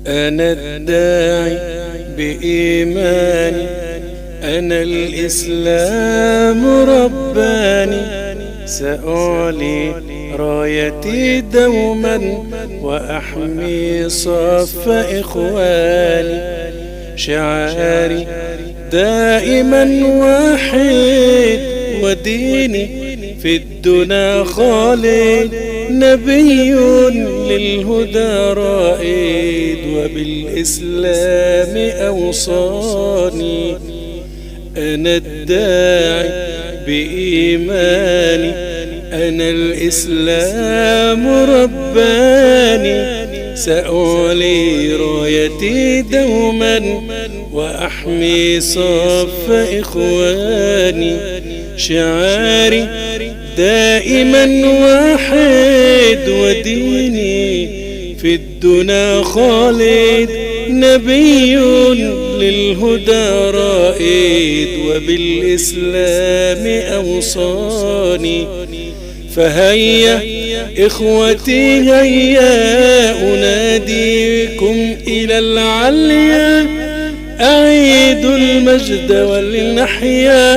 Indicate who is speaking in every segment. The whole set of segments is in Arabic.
Speaker 1: أنا الداعي بإيماني، أنا الإسلام رباني، سأعلي رايتي دوما وأحمي صف إخواني. شعاري دائما واحد، وديني في الدنا خالد، نبي للهدى رائد وبالإسلام أوصاني. أنا الداعي بإيماني، أنا الإسلام رباني، سأعلي رايتي دوما وأحمي صف إخواني. شعاري دائما واحد، وديني في الدنا خالد، نبي للهدى رائد وبالإسلام أوصاني. فهيا إخوتي هيا أناديكم إلى العليا، أعيد المجد ولنحيا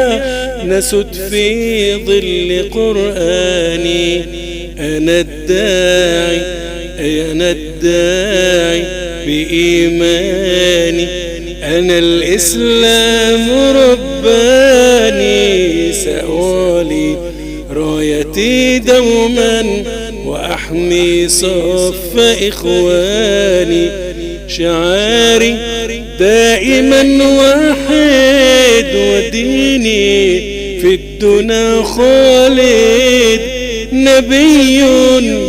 Speaker 1: نسد في ظل قرآني. أنا الداعي أنا الداعي بإيماني، أنا الإسلام رباني، سأعلي رايتي دوما وأحمي صف إخواني. شعاري دائما واحد، وديني في الدنا خالد، نبي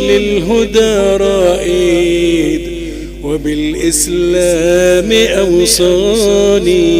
Speaker 1: للهدى رائد وبالإسلام أوصاني.